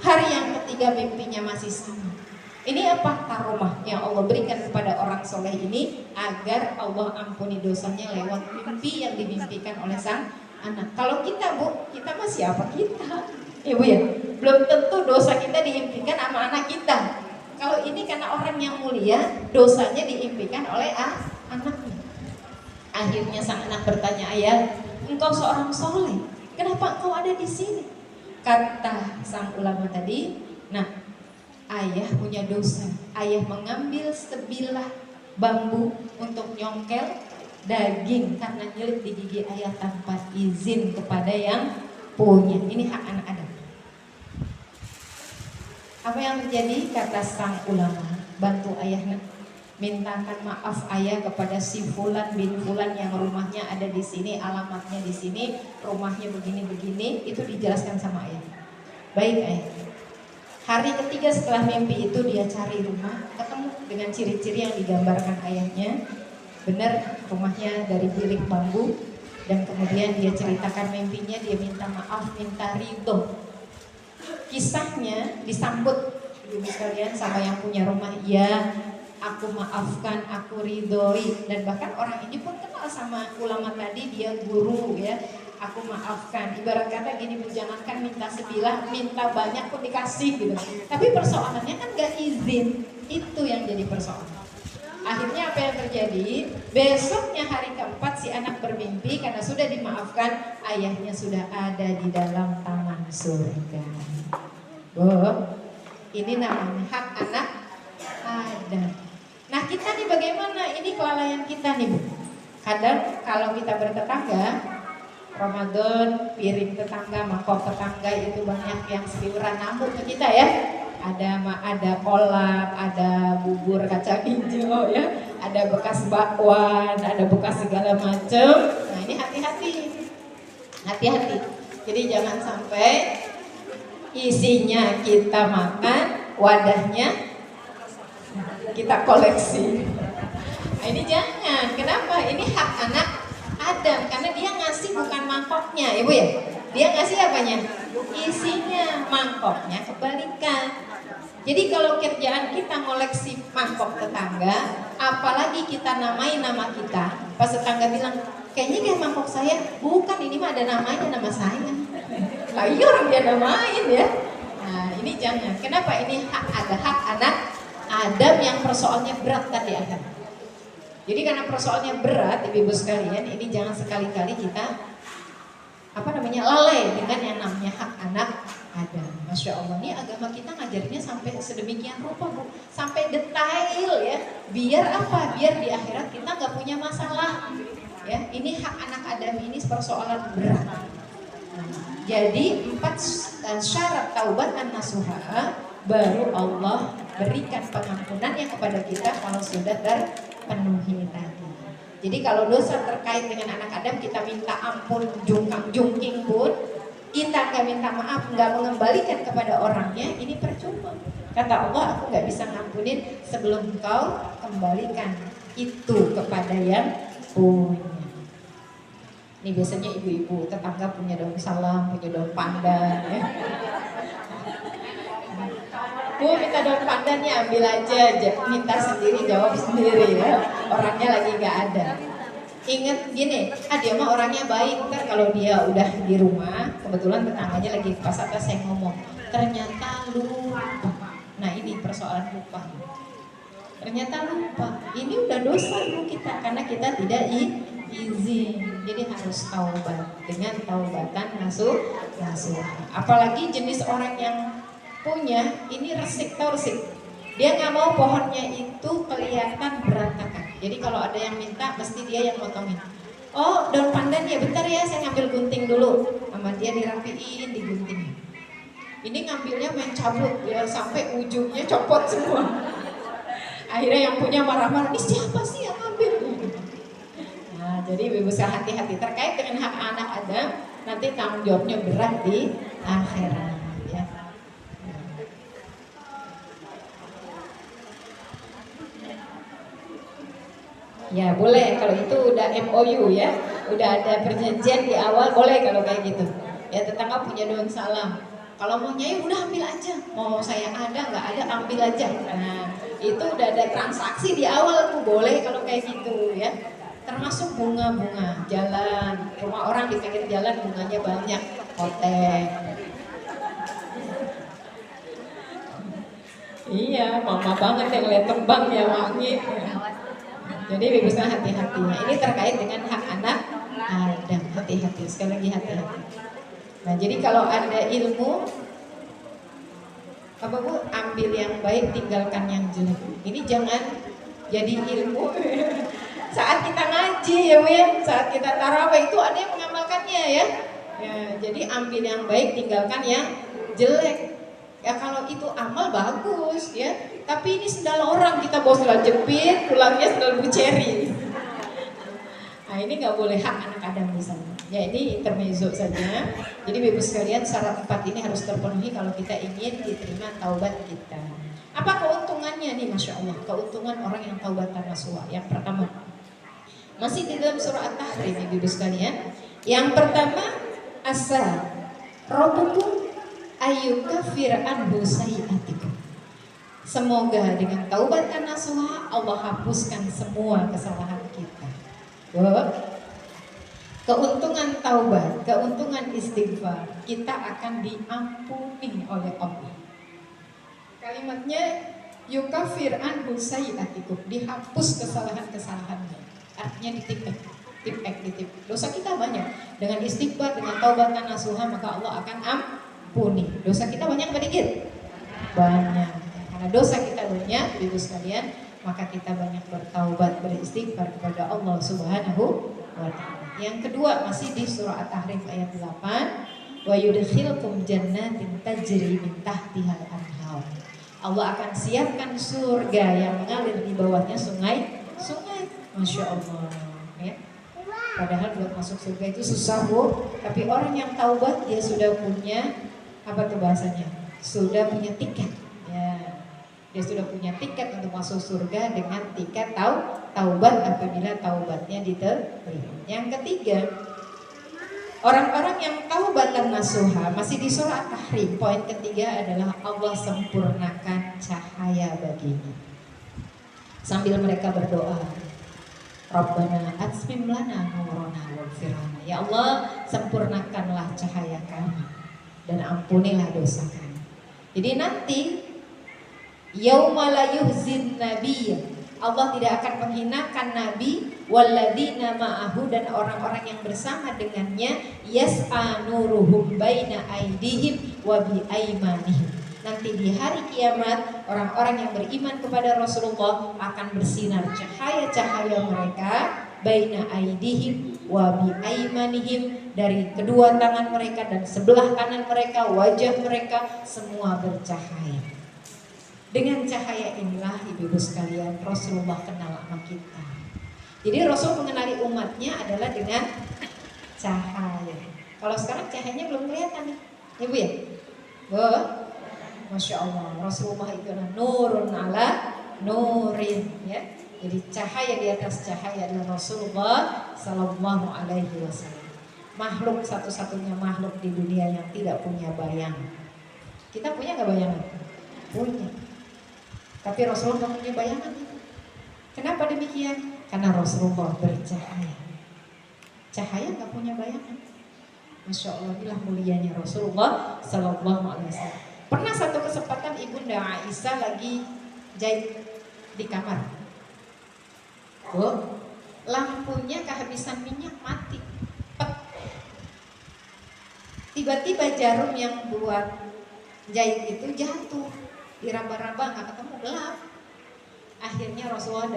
Hari yang ketiga mimpinya masih sama. Ini apa? Karomah yang Allah berikan kepada orang soleh ini agar Allah ampuni dosanya lewat mimpi yang dimimpikan oleh sang anak. Kalau kita Bu, kita mah siapa kita? Ibu ya, belum tentu dosa kita diimpikan sama anak kita. Kalau ini karena orang yang mulia, dosanya diimpikan oleh anaknya. Akhirnya sang anak bertanya, ayah, engkau seorang soleh, kenapa engkau ada di sini? Kata sang ulama tadi, nah, ayah punya dosa. Ayah mengambil sebilah bambu untuk nyongkel daging karena nyelip di gigi ayah tanpa izin kepada yang punya. Ini hak anak Adam. Apa yang terjadi? Kata sang ulama, bantu ayahnya, mintakan maaf ayah kepada si Fulan bin Fulan yang rumahnya ada di sini, alamatnya di sini, rumahnya begini-begini. Itu dijelaskan sama ayah. Baik ayah. Hari ketiga setelah mimpi itu dia cari rumah, ketemu dengan ciri-ciri yang digambarkan ayahnya. Benar, rumahnya dari bilik bambu. Dan kemudian dia ceritakan mimpinya, dia minta maaf, minta ridho. Kisahnya disambut ibu sekalian sama yang punya rumah. Ya, aku maafkan, aku ridhoi. Dan bahkan orang ini pun kenal sama ulama tadi, dia guru ya. Aku maafkan. Ibarat kata gini Bu, jangankan minta sebilah, minta banyak pun dikasih gitu. Tapi persoalannya kan gak izin. Itu yang jadi persoalan. Akhirnya apa yang terjadi? Besoknya hari keempat si anak bermimpi karena sudah dimaafkan, ayahnya sudah ada di dalam taman surga. Bu, Ini namanya hak anak Adam. Nah kita nih bagaimana? Ini kelalaian kita nih Bu. Kadang kalau kita bertetangga, Ramadan, piring tetangga, mangkok tetangga itu banyak yang seliweran nambuk ke kita ya. Ada kolak, ada bubur kacang hijau ya, ada bekas bakwan, ada bekas segala macam. Nah ini hati-hati. Jadi jangan sampai isinya kita makan, wadahnya kita koleksi. Nah, ini jangan. Kenapa? Ini hak anak Adam karena dia ngasih bukan mangkoknya, Ibu ya. Dia ngasih apanya? Isinya, mangkoknya kebalikan. Jadi kalau kerjaan kita ngoleksi mangkok tetangga, apalagi kita namai nama kita, pas tetangga bilang, kayaknya kayak mangkok saya, bukan ini mah ada namanya, nama saya. Lah iya orang dia namain ya. Nah ini jangan. Kenapa? Ini ada hak anak Adam yang persoalannya berat tadi ada. Jadi karena persoalannya berat, ibu-ibu sekalian, ini jangan sekali-kali kita lalai dengan yang namanya hak anak Adam. Masya Allah, ini agama kita ngajarinnya sampai sedemikian rupa Bu, sampai detail ya. Biar apa? Biar di akhirat kita nggak punya masalah. Ya, ini hak anak Adam ini persoalan berat. Jadi 4 syarat taubat an-nasuha baru Allah berikan pengampunannya kepada kita kalau sudah terpenuhi tadi. Jadi kalau dosa terkait dengan anak Adam kita minta ampun jungkang-jungking pun, kita nggak minta maaf, nggak mengembalikan kepada orangnya, ini percuma. Kata Allah, aku nggak bisa ngampunin sebelum kau kembalikan itu kepada yang punya. Ini biasanya ibu-ibu tetangga punya daun salam, punya daun pandan ya. Bu minta daun pandannya ambil aja, minta sendiri jawab sendiri ya. Orangnya lagi nggak ada. Ingat gini, dia mah orangnya baik. Ntar kalau dia udah di rumah, kebetulan tetangganya lagi pas atas saya ngomong, ternyata lupa. Nah ini persoalan lupa. Ternyata lupa. Ini udah dosa dulu kita karena kita tidak izin. Jadi harus taubat dengan taubatan nasuh. Apalagi jenis orang yang punya ini resik. Dia nggak mau pohonnya itu kelihatan berantakan. Jadi kalau ada yang minta, mesti dia yang motongin. Oh, daun pandan ya, bentar ya, saya ngambil gunting dulu. Sama dia dirapiin, digunting. Ini ngambilnya main cabut ya, sampai ujungnya copot semua. Akhirnya yang punya marah-marah, ini siapa sih yang ngambil? Nah, jadi ibu bisa hati-hati terkait dengan hak anak Adam. Nanti tanggung jawabnya berat di akhirat. Ya boleh kalau itu udah MOU ya, udah ada perjanjian di awal boleh kalau kayak gitu. Ya tetangga punya daun salam, kalau mau nyai udah ambil aja, mau saya ada nggak ada ambil aja. Nah itu udah ada transaksi di awal tuh boleh kalau kayak gitu ya. Termasuk bunga-bunga jalan, rumah orang di pinggir jalan bunganya banyak, hotel. Iya, mama banget yang lihat kembang ya wangi. Jadi bisa hati-hati. Nah, ini terkait dengan hak anak Adam. Hati-hati, sekali lagi hati-hati. Nah, jadi kalau ada ilmu, apa Bu, ambil yang baik, tinggalkan yang jelek. Ini jangan jadi ilmu. Saat kita ngaji ya Bu ya, saat kita tarawih itu ada yang mengamalkannya ya. Jadi ambil yang baik, tinggalkan yang jelek. Ya kalau itu amal bagus ya, tapi ini sendal orang, kita bawa sendal jepit, pulangnya sendal buceri. Nah ini nggak boleh, hak anak Adam di sana. Ya ini intermezzo saja. Jadi ibu sekalian syarat 4 ini harus terpenuhi kalau kita ingin diterima taubat kita. Apa keuntungannya nih, Masya Allah? Keuntungan orang yang taubatan nasuha. Yang pertama, masih di dalam surah At-Tahrim ibu sekalian. Yang pertama, asa rabbukum ayyukaffir anhu sayyi'atikum. Semoga dengan taubatan nasuha Allah hapuskan semua kesalahan kita. Keuntungan taubat, keuntungan istighfar, kita akan diampuni oleh Allah. Kalimatnya yukaffir anhu sayyi'atikum, dihapus kesalahan-kesalahannya. Artinya ditipek. Dosa kita banyak. Dengan istighfar, dengan taubatan nasuha, maka Allah akan ampuni. Dosa kita banyak apa dikit? banyak. Karena dosa kita banyak, ibu sekalian, maka kita banyak bertaubat, beristighfar kepada Allah Subhanahu wa Ta'ala. Yang kedua masih di surah At-Tahrim ayat 8, wa yudkhilkum jannatin tajri min tahtihal anhar. Allah akan siapkan surga yang mengalir di bawahnya sungai. Masya Allah, ya. Padahal buat masuk surga itu susah, Bu. Tapi orang yang taubat dia sudah punya apa tuh bahasanya? Sudah punya tiket. Ya. Dia sudah punya tiket untuk masuk surga dengan tiket taubat apabila taubatnya diterima. Yang ketiga, orang-orang yang taubatan nasuha masih di surah At-Tahrim. Poin ketiga adalah Allah sempurnakan cahaya baginya. Sambil mereka berdoa, Rabbana atsmim lana nurana waghfir lana. Ya Allah, sempurnakanlah cahaya kami dan ampunilah dosa kami. Jadi nanti yauma la yuhzin nabiyya, Allah tidak akan menghinakan nabi walladzina ma'ahu, dan orang-orang yang bersama dengannya, yas'a nuruhum baina aydihim wa bi aymanihim. Nanti di hari kiamat orang-orang yang beriman kepada Rasulullah akan bersinar cahaya-cahaya mereka baina aydihim wa bi aymanihim, dari kedua tangan mereka dan sebelah kanan mereka, wajah mereka semua bercahaya. Dengan cahaya inilah ibu-ibu sekalian Rasulullah kenal sama kita. Jadi Rasul mengenali umatnya adalah dengan cahaya. Kalau sekarang cahayanya belum kelihatan nih, ibu ya? Masya Allah, Rasulullah itu adalah nurun ala nurin, ya. Jadi cahaya di atas cahaya adalah Rasulullah Sallallahu Alaihi Wasallam. Makhluk satu-satunya makhluk di dunia yang tidak punya bayangan. Kita punya nggak bayangan? Punya. Tapi Rasulullah nggak punya bayangan. Kenapa demikian? Karena Rasulullah bercahaya. Cahaya nggak punya bayangan. Masya Allah, inilah mulianya Rasulullah Sallallahu Alaihi Wasallam. Pernah satu kesempatan Ibunda Aisyah lagi jahit di kamar. Lampunya kehabisan minyak, mati. Tiba-tiba jarum yang buat jahit itu jatuh, diraba-raba nggak ketemu, gelap. Akhirnya Rasulullah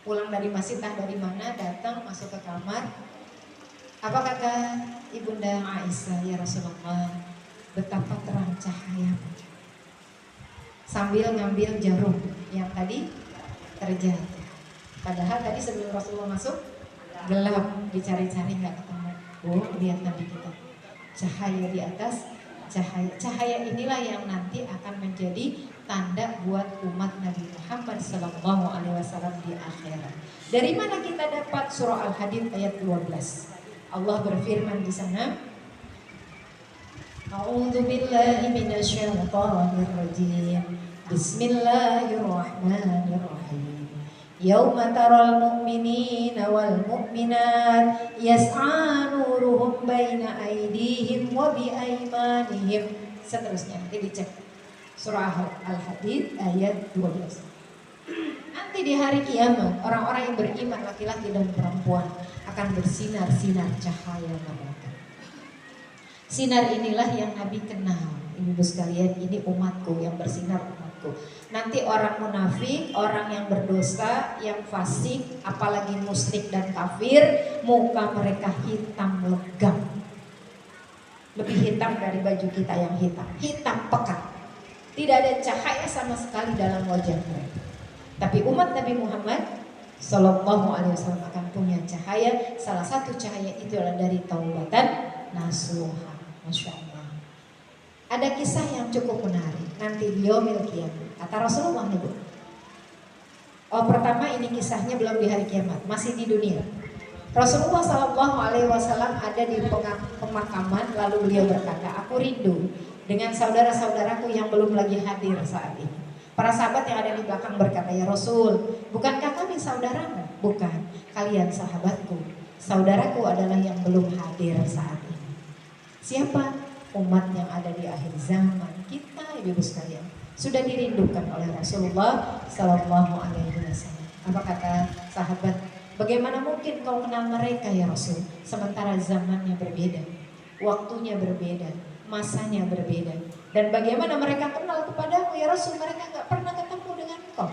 pulang dari masjid, dari mana, datang masuk ke kamar. Apa kata Ibunda Aisyah? Ya Rasulullah, betapa terang cahaya. Sambil ngambil jarum yang tadi terjatuh. Padahal tadi sebelum Rasulullah masuk gelap, dicari-cari nggak ketemu. Lihat Nabi kita, cahaya di atas cahaya. Cahaya inilah yang nanti akan menjadi tanda buat umat Nabi Muhammad Sallallahu Alaihi Wasallam di akhirat. Dari mana kita dapat? Surah Al-Hadid ayat 12. Allah berfirman di sana, A'udzu billahi minasyaitonir rajim. Bismillahirrahmanirrahim. Yauma taral mu'minina wal mu'minat yas'a nuruhum baina aydihim wa bi aymanihim. Seterusnya nanti dicek. Surah Al-Hadid ayat 12. Nanti di hari kiamat orang-orang yang beriman laki-laki dan perempuan akan bersinar-sinar cahaya mereka. Sinar inilah yang Nabi kenal. Ibu sekalian, ini umatku yang bersinar, umatku. Nanti orang munafik, orang yang berdosa, yang fasik, apalagi musyrik dan kafir, muka mereka hitam legam. Lebih hitam dari baju kita yang hitam. Hitam pekat. Tidak ada cahaya sama sekali dalam wajah mereka. Tapi umat Nabi Muhammad Sallallahu Alaihi Wasallam akan punya cahaya. Salah satu cahaya itu adalah dari taubatan nasuha. Masya Allah. Ada kisah yang cukup menarik. Nanti di yaumil qiyamah. Kata Rasulullah nih, Bu. Pertama ini kisahnya belum di hari kiamat, masih di dunia. Rasulullah Sallallahu Alaihi Wasallam ada di pemakaman, lalu beliau berkata, aku rindu dengan saudara-saudaraku yang belum lagi hadir saat ini. Para sahabat yang ada di belakang berkata, ya Rasul, bukankah kami saudaramu? Bukan, kalian sahabatku. Saudaraku adalah yang belum hadir saat ini. Siapa? Umat yang ada di akhir zaman. Kita, ibu sekalian, sudah dirindukan oleh Rasulullah Sallallahu Alaihi Wasallam. Apa kata sahabat? Bagaimana mungkin kau kenal mereka ya Rasul? Sementara zamannya berbeda, waktunya berbeda, masanya berbeda. Dan bagaimana mereka kenal kepadamu ya Rasul? Mereka nggak pernah ketemu dengan engkau.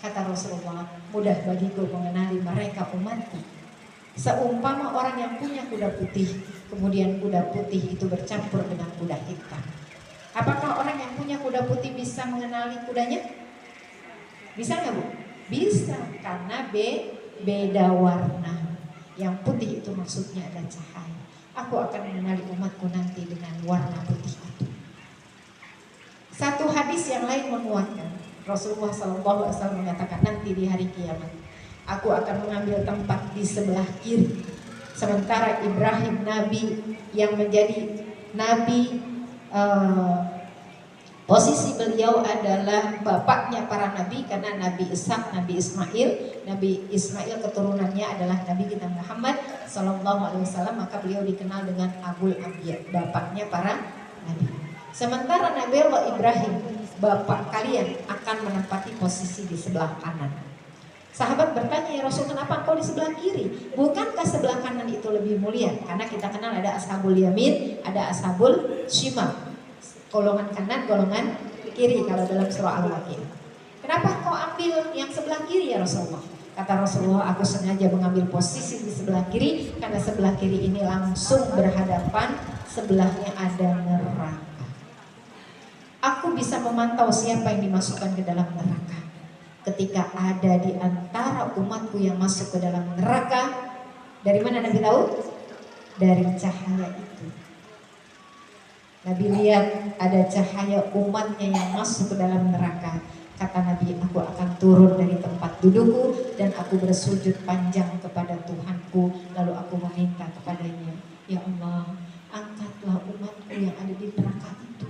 Kata Rasulullah, mudah bagiku mengenali mereka umatku. Seumpama orang yang punya kuda putih, kemudian kuda putih itu bercampur dengan kuda hitam. Apakah orang yang punya kuda putih bisa mengenali kudanya? Bisa nggak Bu? Bisa, karena beda warna. Yang putih itu maksudnya ada cahaya. Aku akan mengenali umatku nanti dengan warna putih itu. Satu hadis yang lain menguatkan. Rasulullah SAW mengatakan nanti di hari kiamat, aku akan mengambil tempat di sebelah kiri. Sementara Ibrahim Nabi yang menjadi Nabi, posisi beliau adalah bapaknya para nabi karena Nabi Ishak, Nabi Ismail. Nabi Ismail keturunannya adalah Nabi kita Muhammad SAW, maka beliau dikenal dengan Abul Anbiya, bapaknya para nabi. Sementara Nabi Allah Ibrahim, bapak kalian, akan menempati posisi di sebelah kanan. Sahabat bertanya, ya Rasul, kenapa engkau di sebelah kiri? Bukankah sebelah kanan itu lebih mulia? Karena kita kenal ada ashabul yamin, ada ashabul shimal. Golongan kanan, golongan kiri kalau dalam surah Al-Waqiah. Kenapa kau ambil yang sebelah kiri ya Rasulullah? Kata Rasulullah, aku sengaja mengambil posisi di sebelah kiri karena sebelah kiri ini langsung berhadapan, sebelahnya ada neraka. Aku bisa memantau siapa yang dimasukkan ke dalam neraka. Ketika ada di antara umatku yang masuk ke dalam neraka, dari mana Nabi tahu? Dari cahaya itu. Nabi lihat ada cahaya umatnya yang masuk ke dalam neraka. Kata Nabi, aku akan turun dari tempat dudukku dan aku bersujud panjang kepada Tuhanku. Lalu aku meminta kepadanya, ya Allah, angkatlah umatku yang ada di neraka itu.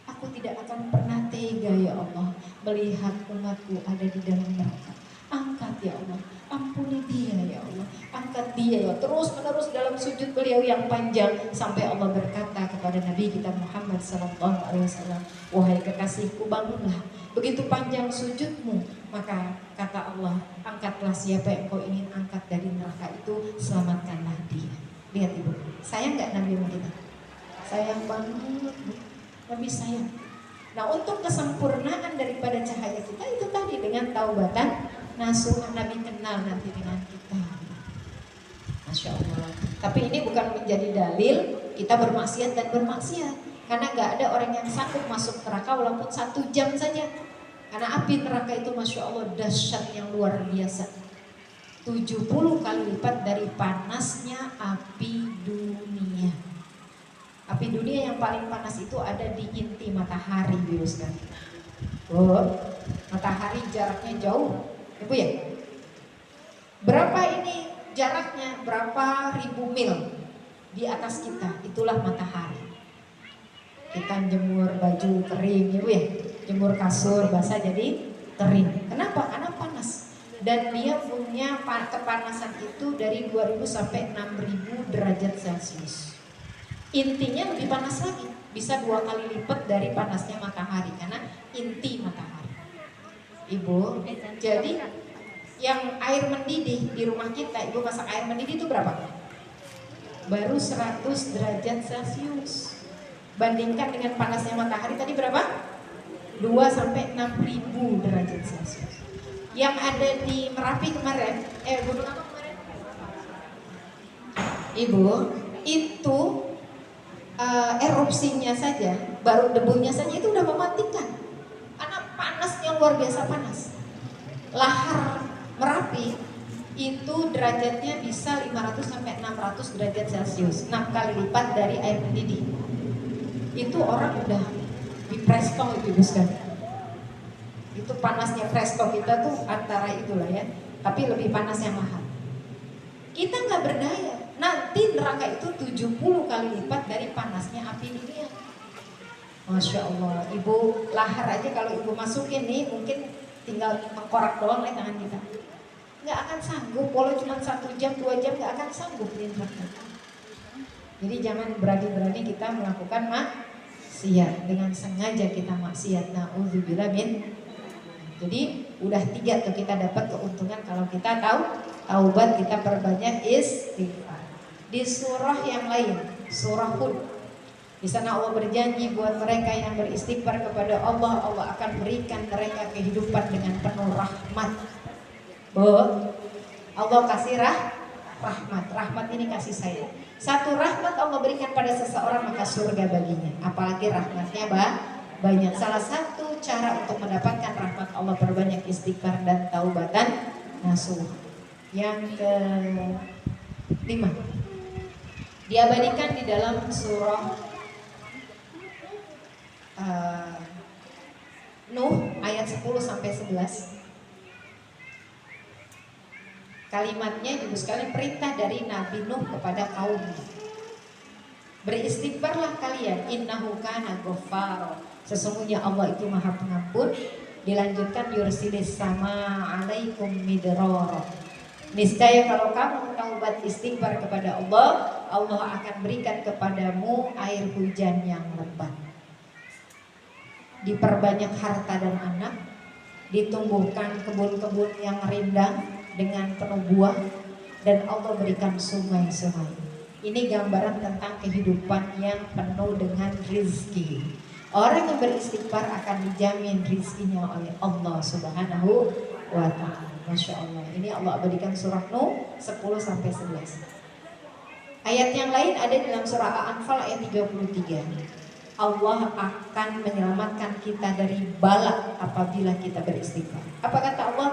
Aku tidak akan pernah tega ya Allah melihat umatku ada di dalam neraka. Angkat ya Allah, ampuni dia ya Allah, angkat dia ya. Terus menerus dalam sujud beliau yang panjang sampai Allah berkata kepada Nabi kita Muhammad SAW, wahai kekasihku, bangunlah. Begitu panjang sujudmu, maka kata Allah, angkatlah siapa yang kau ingin angkat dari neraka itu, selamatkanlah dia. Lihat Ibu, sayang nggak Nabi kita? Sayang banget Bu. Nabi sayang. Nah, untuk kesempurnaan daripada cahaya kita itu tadi dengan taubatan nasuh, Nabi kenal nanti dengan kita. Masya Allah. Tapi ini bukan menjadi dalil kita bermaksiat dan bermaksiat, karena gak ada orang yang sanggup masuk neraka walaupun 1 jam saja. Karena api neraka itu Masya Allah dahsyat yang luar biasa, 70 kali lipat dari panasnya api dunia. Api dunia yang paling panas itu ada di inti matahari, Ibu sekali. Oh, matahari jaraknya jauh, Ibu ya. Berapa ini jaraknya? Berapa ribu mil di atas kita? Itulah matahari. Kita jemur baju kering, Ibu ya. Jemur kasur basah jadi kering. Kenapa? Karena panas. Dan dia punya kepanasan itu dari 2000 sampai 6000 derajat Celcius. Intinya lebih panas lagi, bisa 2 kali lipat dari panasnya matahari karena inti matahari. Ibu, jadi yang air mendidih di rumah kita, Ibu masak air mendidih itu berapa? Baru 100 derajat Celcius. Bandingkan dengan panasnya matahari tadi berapa? 2 sampai 6000 derajat Celcius. Yang ada di Merapi kemarin, gunung apa kemarin? Ibu, itu erupsinya saja, baru debunya saja itu udah mematikan. Karena panasnya luar biasa panas. Lahar Merapi itu derajatnya bisa 500 sampai 600 derajat Celcius, 6 kali lipat dari air mendidih. Itu orang udah di presto itu sekali. Itu panasnya presto kita tuh antara itulah ya, tapi lebih panas yang lahar. Kita nggak berdaya. Nanti neraka itu 70 kali lipat dari panasnya api dunia. Masya Allah, Ibu lahar aja kalau Ibu masukin nih, mungkin tinggal mengkorak doang lah tangan kita. Nggak akan sanggup, kalau cuma 1 jam, 2 jam nggak akan sanggup di neraka. Jadi jangan berani-berani kita melakukan maksiat, dengan sengaja kita maksiat. Na'udzubillah min. Jadi udah 3 tuh kita dapat keuntungan kalau kita tahu taubat, kita perbanyak istighfar. Di surah yang lain, surah Hud, Di sana Allah berjanji buat mereka yang beristighfar kepada Allah, Allah akan berikan mereka kehidupan dengan penuh rahmat. Allah kasih rahmat. Rahmat ini kasih sayang. Satu rahmat Allah berikan pada seseorang maka surga baginya. Apalagi rahmatnya banyak. Salah satu cara untuk mendapatkan rahmat Allah perbanyak istighfar dan taubatan nasuh. Yang ke-5 diabadikan di dalam surah Nuh ayat 10 sampai 11. Kalimatnya ibu sekalian perintah dari Nabi Nuh kepada kaumnya. Beristighfarlah kalian, innahu kana ghaffara. Sesungguhnya Allah itu Maha Pengampun. Dilanjutkan yursilis sama alaikum midrara. Niscaya kalau kamu taubat istighfar kepada Allah, Allah akan berikan kepadamu air hujan yang lebat. Diperbanyak harta dan anak, ditumbuhkan kebun-kebun yang rindang dengan penuh buah, dan Allah berikan sungai-sungai. Ini gambaran tentang kehidupan yang penuh dengan rizki. Orang yang beristighfar akan dijamin rizkinya oleh Allah Subhanahu wa ta'ala. Masya Allah. Ini Allah abadikan surah Nuh 10 sampai 11. Ayat yang lain ada dalam surah Al-Anfal ayat 33. Allah akan menyelamatkan kita dari bala apabila kita beristighfar. Apa kata Allah?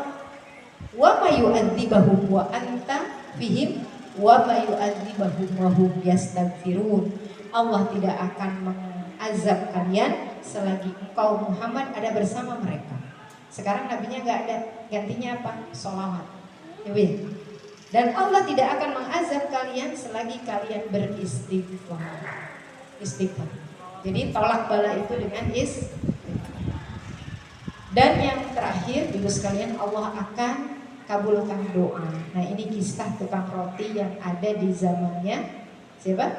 Wa ma yu'adzibahum wa anta fihim wa ma yu'adzibahum wa hum yastaghfirun. Allah tidak akan mengazab kalian selagi engkau Muhammad ada bersama mereka. Sekarang nabinya nggak ada, gantinya apa? Sholawat. Dan Allah tidak akan mengazab kalian selagi kalian beristighfar. Istighfar. Jadi tolak bala itu dengan Dan yang terakhir ibu sekalian, Allah akan kabulkan doa. Nah ini kisah tukang roti yang ada di zamannya siapa?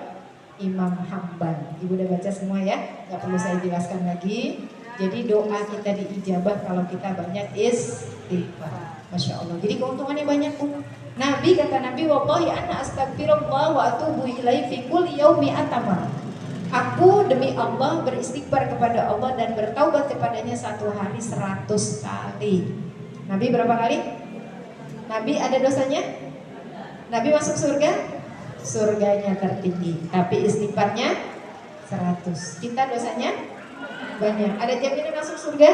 Imam Hambal. Ibu udah baca semua ya, nggak perlu saya jelaskan lagi. Jadi doa kita diijabah kalau kita banyak istighfar. Masya Allah. Jadi keuntungannya banyak pun. Nabi kata Nabi, wallahi ana astagfirullah wa atubu ilaihi fi kulli yaumi atamar. Aku demi Allah beristighfar kepada Allah dan bertaubat kepadanya satu hari 100 kali. Nabi berapa kali? Nabi ada dosanya? Nabi masuk surga? Surganya tertinggi. Tapi istighfarnya 100. Kita dosanya banyak. Ada jaminan masuk surga?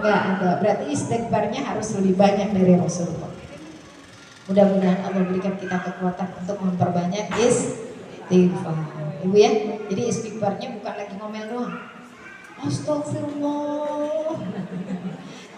Enggak ada. Berarti istighfarnya harus lebih banyak dari Rasulullah. Mudah-mudahan Allah berikan kita kekuatan untuk memperbanyak istighfar. Ibu ya, jadi istighfarnya bukan lagi ngomel doang. Astagfirullah.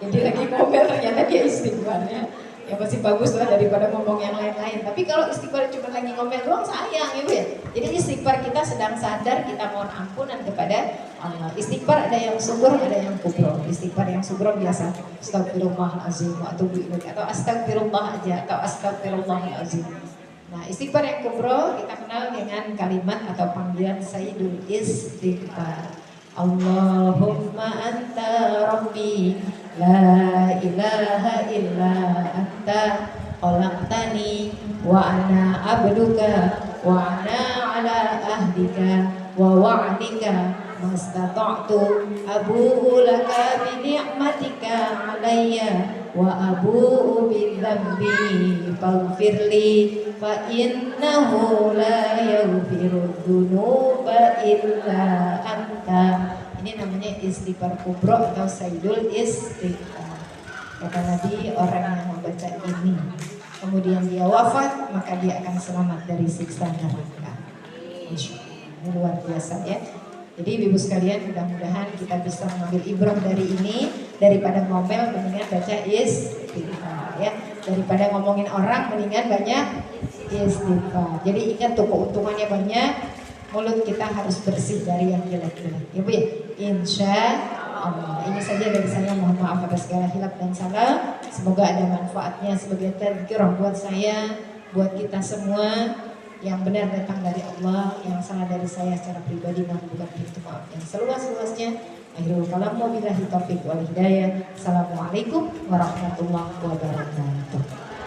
Jadi lagi ngomel ternyata dia istighfarnya. Ya pasti bagus lah daripada ngomong yang lain-lain. Tapi kalau istighfar cuma lagi ngomel doang sayang ibu ya. Jadi istighfar kita sedang sadar kita mohon ampunan kepada Allah. Istighfar ada yang subur, ada yang kubro. Istighfar yang subur biasa astagfirullahalazim wa atubu ilaih atau astagfirullah aja atau astagfirullahalazim. Nah istighfar yang kubro kita kenal dengan kalimat atau panggilan Sayyidul Istighfar. Allahumma anta rabbi la ilaha illa anta khalaqtani wa ana abduka wa ana ala ahdika wa wa'dika mastata'tu abu'u laka bi ni'matika alayya wa abu'u bi dhanbi faghfirli fa innahu la yaghfiru dzunuba illa anta. Ini namanya istighfar kubro atau Sayyidul Istighfar. Kata Nabi, orang yang membaca ini kemudian dia wafat maka dia akan selamat dari siksa neraka. Ini luar biasa ya. Jadi ibu sekalian, mudah-mudahan kita bisa mengambil ibrah dari ini. Daripada ngomel mendingan baca istighfar ya. Daripada ngomongin orang mendingan banyak istighfar. Jadi ingat tuh keuntungannya banyak. Mulut kita harus bersih dari yang jelek-jelek. Ya Bu ya. Insya Allah. Ini saja dari saya, mohon maaf atas segala hilaf dan salah. Semoga ada manfaatnya sebagai tadzkirah buat saya, buat kita semua. Yang benar datang dari Allah, yang salah dari saya secara pribadi mohon bukan pintu maaf yang seluas-luasnya. Akhirul kalam, wabillahi taufiq wal hidayah. Assalamualaikum warahmatullahi wabarakatuh.